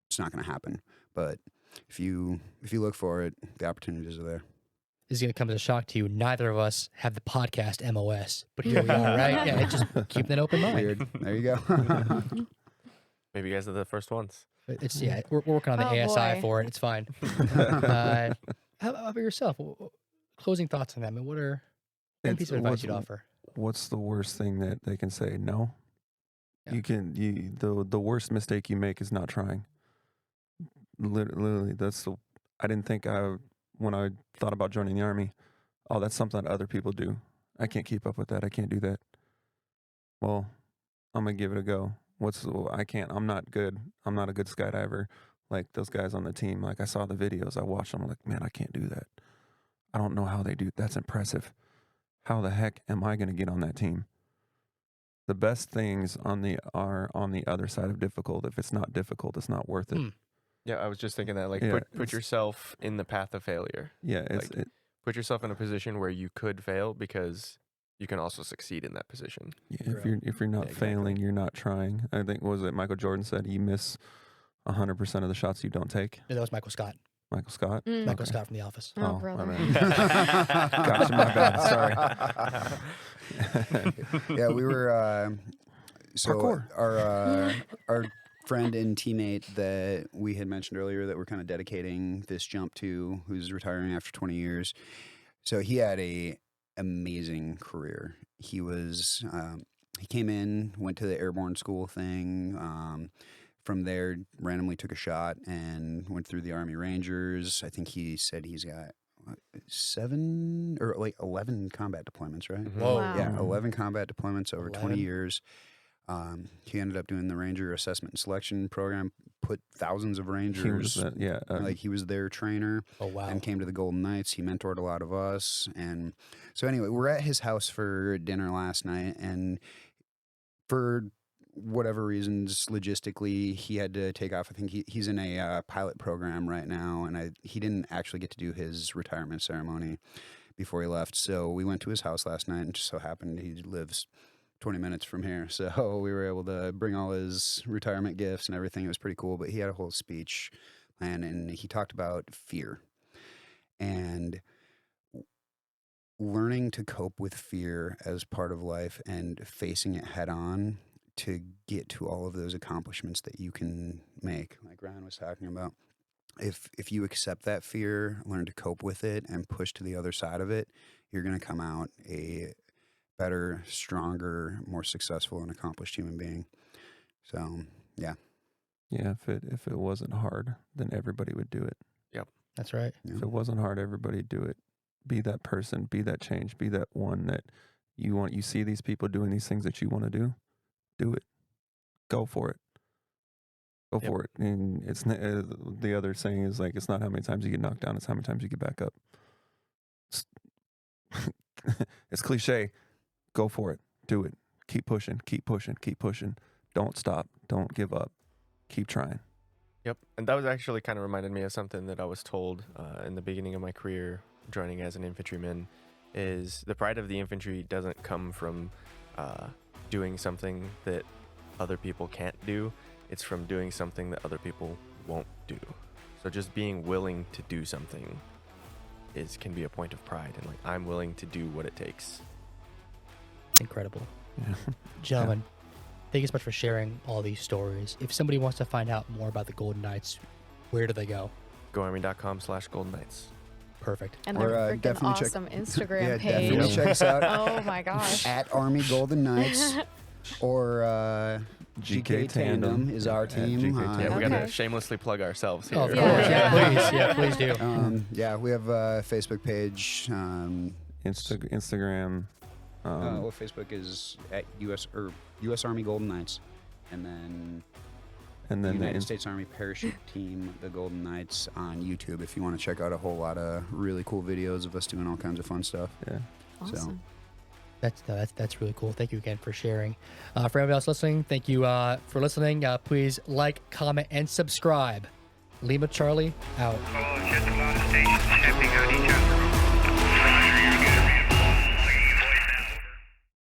it's not going to happen. But if you look for it, the opportunities are there. This is going to come as a shock to you. Neither of us have the podcast MOS, but here we are, right? Yeah, just keep that open mind. Weird. There you go. Maybe you guys are the first ones. It's we're working on the Oh, ASI boy. for it. It's fine. How about yourself? Closing thoughts on that. I mean, what are one piece of advice you'd offer? What's the worst thing that they can say? No. Yeah. The worst mistake you make is not trying. Literally, I didn't think when I thought about joining the Army, oh, that's something that other people do. I can't keep up with that. I can't do that. Well, I'm gonna give it a go. I'm not good. I'm not a good skydiver like those guys on the team. Like I saw the videos, I watched them. I'm like, man, I can't do that. I don't know how they do. That's impressive. How the heck am I gonna get on that team? The best things are on the other side of difficult. If it's not difficult, it's not worth it. Yeah, I was just thinking that. Like, Yeah, put it's- yourself in the path of failure. Yeah, Put yourself in a position where you could fail because you can also succeed in that position. yeah, True. if you're not Yeah, exactly. failing, you're not trying. I think what was it Michael Jordan said, you miss 100% of the shots you don't take. No, that was Michael Scott. Michael Scott. Mm. Michael Okay. Scott from The Office. Oh, my brother. bad. Gotcha, my bad. Sorry. Yeah, we were. So Parkour. our friend and teammate that we had mentioned earlier that we're kind of dedicating this jump to, who's retiring after 20 years. So he had a amazing career. He was he came in, went to the airborne school thing. From there, randomly took a shot and went through the Army Rangers. I think he said he's got 7 or like 11 combat deployments, right? Whoa. Wow. Yeah, 11 combat deployments over 20 11. years. He ended up doing the Ranger Assessment and Selection Program, put thousands of Rangers, like he was their trainer, Oh wow. and came to the Golden Knights. He mentored a lot of us. And so anyway, we're at his house for dinner last night, and for whatever reasons, logistically, he had to take off. I think he's in a pilot program right now, and he didn't actually get to do his retirement ceremony before he left. So we went to his house last night, and just so happened he lives 20 minutes from here. So we were able to bring all his retirement gifts and everything. It was pretty cool. But he had a whole speech plan, and he talked about fear and learning to cope with fear as part of life and facing it head on to get to all of those accomplishments that you can make, like Ryan was talking about. If you accept that fear, learn to cope with it, and push to the other side of it, you're going to come out a better, stronger, more successful and accomplished human being. So, yeah. Yeah, if it wasn't hard, then everybody would do it. That's right. Yeah. If it wasn't hard, everybody'd do it. Be that person, be that change, be that one that you see these people doing these things that you want to do it. Go for it. Go Yep. for it. And it's the other saying is like, it's not how many times you get knocked down, it's how many times you get back up. It's cliche. Go for it. Do it. Keep pushing, keep pushing, keep pushing. Don't stop. Don't give up. Keep trying. Yep. And that was actually kind of reminded me of something that I was told in the beginning of my career, joining as an infantryman, is the pride of the infantry doesn't come from doing something that other people can't do. It's from doing something that other people won't do. So just being willing to do something can be a point of pride. And like, I'm willing to do what it takes. Incredible. Yeah. Gentlemen, thank you so much for sharing all these stories. If somebody wants to find out more about the Golden Knights, where do they go? GoArmy.com/Golden Knights. Perfect. And Or, their freaking definitely check- awesome Instagram Yeah, page. definitely check us out Oh my gosh. at Army Golden Knights or GK Tandem is our At team. GK Yeah, Tandem. we gotta Okay. shamelessly plug ourselves here. Oh, of Yeah. course. Yeah, please. Yeah, please do. Yeah, we have a Facebook page. Instagram. Well, Facebook is at U.S. Army Golden Knights, and then And then United States Army Parachute Team, the Golden Knights, on YouTube. If you want to check out a whole lot of really cool videos of us doing all kinds of fun stuff. yeah. Awesome. That's really cool. Thank you again for sharing. For everybody else listening, thank you for listening. Please like, comment, and subscribe. Lima Charlie out. Oh, just a lot of stations stepping on each other.